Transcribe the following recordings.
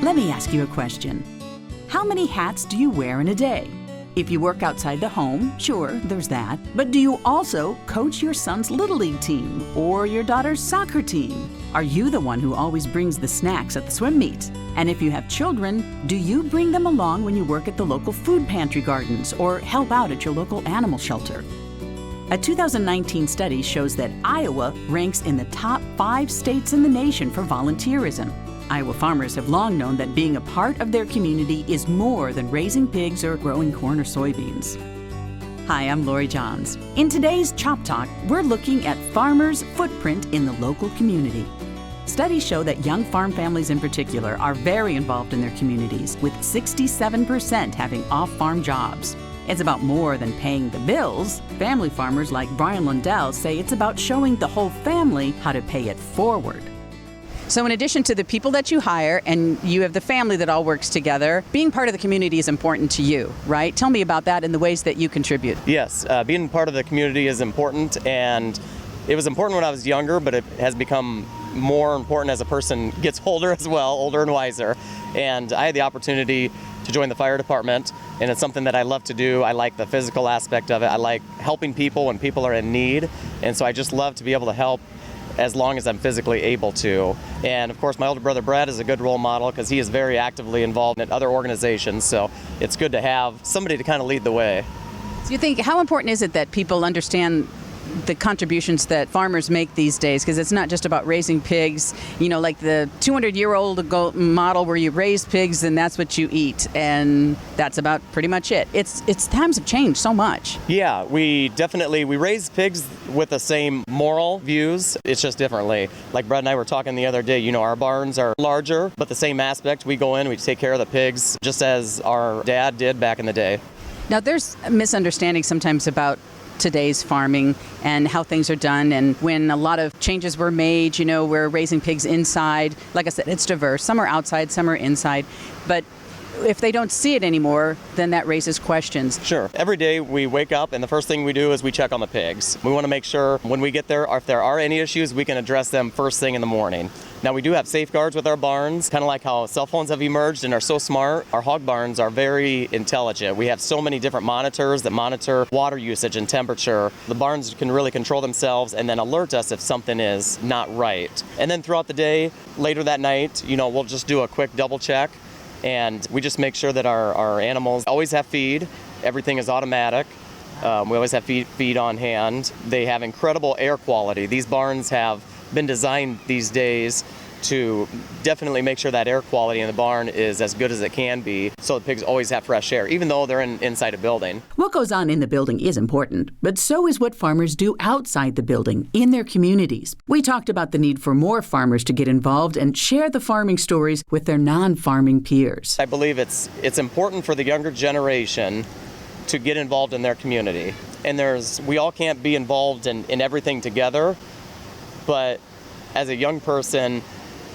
Let me ask you a question. How many hats do you wear in a day? If you work outside the home, sure, there's that. But do you also coach your son's Little League team or your daughter's soccer team? Are you the one who always brings the snacks at the swim meet? And if you have children, do you bring them along when you work at the local food pantry gardens or help out at your local animal shelter? A 2019 study shows that Iowa ranks in the top 5 states in the nation for volunteerism. Iowa farmers have long known that being a part of their community is more than raising pigs or growing corn or soybeans. Hi, I'm Lori Johns. In today's ChopTalk, we're looking at farmers' footprint in the local community. Studies show that young farm families in particular are very involved in their communities, with 67% having off-farm jobs. It's about more than paying the bills. Family farmers like Brian Lundell say it's about showing the whole family how to pay it forward. So in addition to the people that you hire and you have the family that all works together, being part of the community is important to you, right? Tell me about that and the ways that you contribute. Yes, being part of the community is important, and it was important when I was younger, but it has become more important as a person gets older as well, older and wiser. And I had the opportunity to join the fire department, and it's something that I love to do. I like the physical aspect of it. I like helping people when people are in need, and so I just love to be able to help as long as I'm physically able to. And of course, my older brother Brad is a good role model because he is very actively involved in other organizations, so it's good to have somebody to kind of lead the way. So you think, how important is it that people understand the contributions that farmers make these days? Because it's not just about raising pigs, you know, like the 200-year-old model where you raise pigs and that's what you eat, and that's about pretty much it. It's times have changed so much. Yeah, we raise pigs with the same moral views. It's just differently. Like Brad and I were talking the other day, you know, our barns are larger, but the same aspect. We go in, we take care of the pigs just as our dad did back in the day. Now, there's a misunderstanding sometimes about today's farming and how things are done, and when a lot of changes were made, you know, we're raising pigs inside. Like I said, it's diverse. Some are outside, some are inside. But if they don't see it anymore, then that raises questions. Sure. Every day we wake up and the first thing we do is we check on the pigs. We want to make sure when we get there, if there are any issues, we can address them first thing in the morning. Now, we do have safeguards with our barns, kind of like how cell phones have emerged and are so smart. Our hog barns are very intelligent. We have so many different monitors that monitor water usage and temperature. The barns can really control themselves and then alert us if something is not right. And then throughout the day, later that night, you know, we'll just do a quick double check, and we just make sure that our animals always have feed. Everything is automatic. We always have feed on hand. They have incredible air quality. These barns have been designed these days to definitely make sure that air quality in the barn is as good as it can be, so the pigs always have fresh air, even though they're inside a building. What goes on in the building is important, but so is what farmers do outside the building, in their communities. We talked about the need for more farmers to get involved and share the farming stories with their non-farming peers. I believe it's important for the younger generation to get involved in their community. And we all can't be involved in everything together, but as a young person,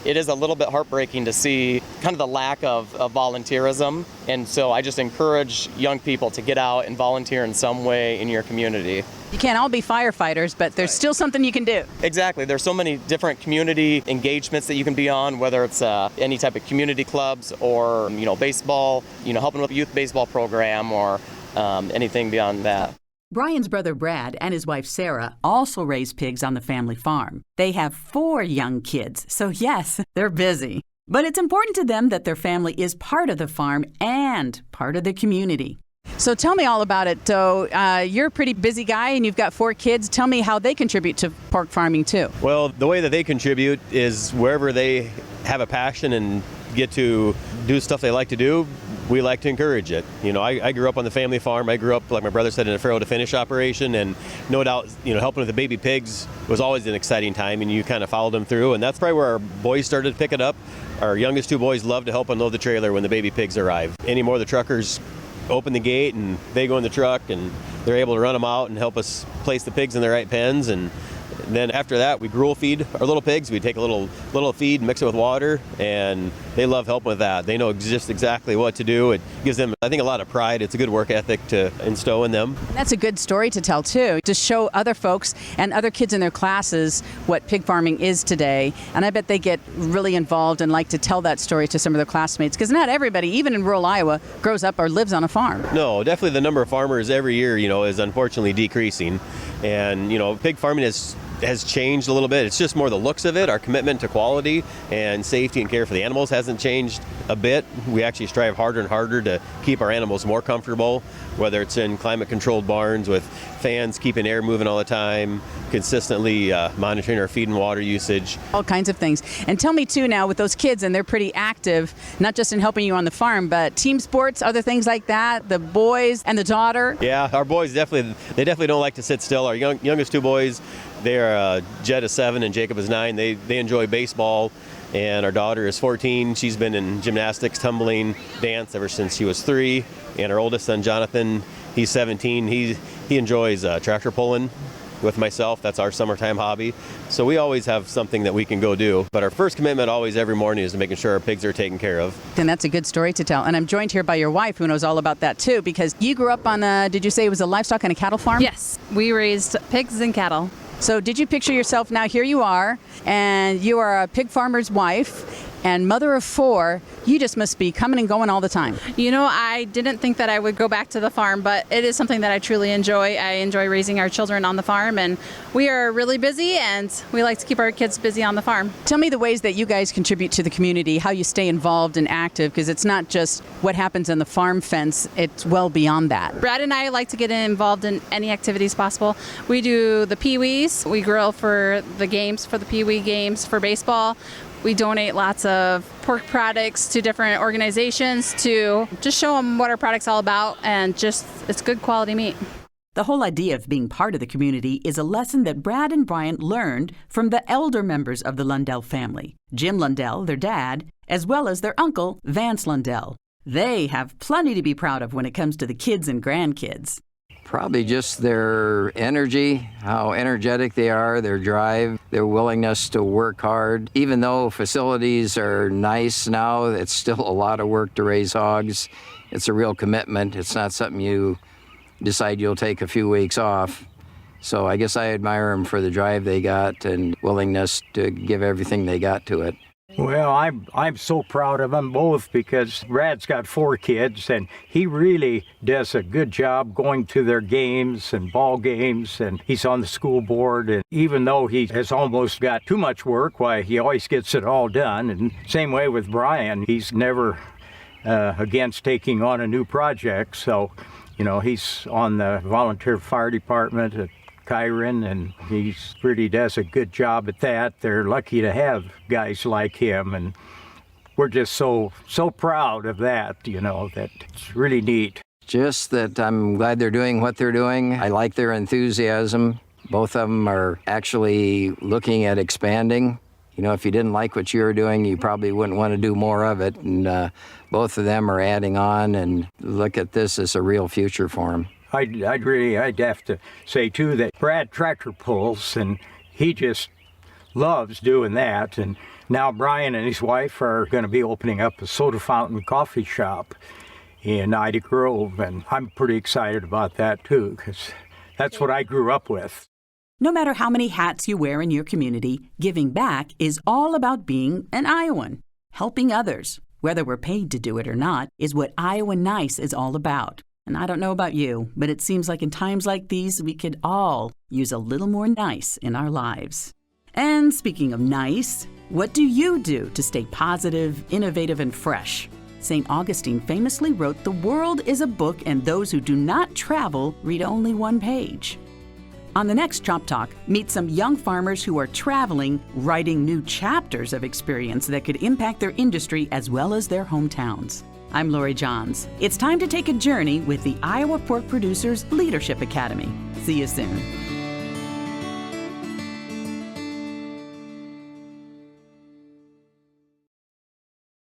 it is a little bit heartbreaking to see kind of the lack of volunteerism. And so I just encourage young people to get out and volunteer in some way in your community. You can't all be firefighters, but there's still something you can do. Exactly. There's so many different community engagements that you can be on, whether it's any type of community clubs or, you know, baseball, you know, helping with a youth baseball program or anything beyond that. Brian's brother Brad and his wife Sarah also raise pigs on the family farm. They have 4 young kids, so yes, they're busy. But it's important to them that their family is part of the farm and part of the community. So tell me all about it. So you're a pretty busy guy and you've got 4 kids. Tell me how they contribute to pork farming too. Well, the way that they contribute is wherever they have a passion and get to do stuff they like to do, we like to encourage it. You know, I grew up on the family farm. I grew up, like my brother said, in a farrow to finish operation, and no doubt, you know, helping with the baby pigs was always an exciting time, and you kind of followed them through, and that's probably where our boys started to pick it up. Our youngest 2 boys love to help unload the trailer when the baby pigs arrive. Anymore, the truckers open the gate and they go in the truck and they're able to run them out and help us place the pigs in the right pens, and Then after that, we gruel feed our little pigs. We take a little feed, mix it with water, and they love helping with that. They know just exactly what to do. It gives them, I think, a lot of pride. It's a good work ethic to instill in them. And that's a good story to tell, too, to show other folks and other kids in their classes what pig farming is today. And I bet they get really involved and like to tell that story to some of their classmates, because not everybody, even in rural Iowa, grows up or lives on a farm. No, definitely the number of farmers every year, is unfortunately decreasing. And, pig farming has changed a little bit. It's just more the looks of it. Our commitment to quality and safety and care for the animals hasn't changed a bit. We actually strive harder and harder to keep our animals more comfortable, whether it's in climate-controlled barns with fans keeping air moving all the time, consistently monitoring our feed and water usage. All kinds of things. And tell me, too, now, with those kids, and they're pretty active, not just in helping you on the farm, but team sports, other things like that, the boys and the daughter. Yeah, our boys definitely don't like to sit still. Our youngest two boys, they're Jed is 7 and Jacob is 9. They enjoy baseball, and our daughter is 14. She's been in gymnastics, tumbling, dance ever since she was 3. And our oldest son, Jonathan, he's 17. He enjoys tractor pulling with myself. That's our summertime hobby. So we always have something that we can go do. But our first commitment always every morning is to making sure our pigs are taken care of. And that's a good story to tell. And I'm joined here by your wife, who knows all about that too, because you grew up on did you say it was a livestock and a cattle farm? Yes, we raised pigs and cattle. So did you picture yourself, now here you are, and you are a pig farmer's wife and mother of 4. You just must be coming and going all the time. I didn't think that I would go back to the farm, but it is something that I truly enjoy. I enjoy raising our children on the farm, and we are really busy, and we like to keep our kids busy on the farm. Tell me the ways that you guys contribute to the community, how you stay involved and active, because it's not just what happens on the farm fence, it's well beyond that. Brad and I like to get involved in any activities possible. We do the Pee-wees. We grill for the games, for the Pee-wee games, for baseball. We donate lots of pork products to different organizations to just show them what our product's all about, and just it's good quality meat. The whole idea of being part of the community is a lesson that Brad and Bryant learned from the elder members of the Lundell family, Jim Lundell, their dad, as well as their uncle, Vance Lundell. They have plenty to be proud of when it comes to the kids and grandkids. Probably just their energy, how energetic they are, their drive, their willingness to work hard. Even though facilities are nice now, it's still a lot of work to raise hogs. It's a real commitment. It's not something you decide you'll take a few weeks off. So I guess I admire them for the drive they got and willingness to give everything they got to it. Well, I'm so proud of them both, because Brad's got 4 kids, and he really does a good job going to their games and ball games, and he's on the school board. And even though he has almost got too much work, why, he always gets it all done. And same way with Brian, he's never against taking on a new project. So, he's on the volunteer fire department at Kyron, and he really does a good job at that. They're lucky to have guys like him, and we're just so proud of that, that it's really neat. Just that I'm glad they're doing what they're doing. I like their enthusiasm. Both of them are actually looking at expanding. If you didn't like what you were doing, you probably wouldn't want to do more of it. And both of them are adding on and look at this as a real future for them. I'd have to say, too, that Brad tractor pulls, and he just loves doing that. And now Brian and his wife are going to be opening up a soda fountain coffee shop in Ida Grove, and I'm pretty excited about that, too, because that's what I grew up with. No matter how many hats you wear in your community, giving back is all about being an Iowan. Helping others, whether we're paid to do it or not, is what Iowa Nice is all about. And I don't know about you, but it seems like in times like these, we could all use a little more nice in our lives. And speaking of nice, what do you do to stay positive, innovative, and fresh? St. Augustine famously wrote, "The world is a book, and those who do not travel read only one page." On the next Chop Talk, meet some young farmers who are traveling, writing new chapters of experience that could impact their industry as well as their hometowns. I'm Lori Johns. It's time to take a journey with the Iowa Pork Producers Leadership Academy. See you soon.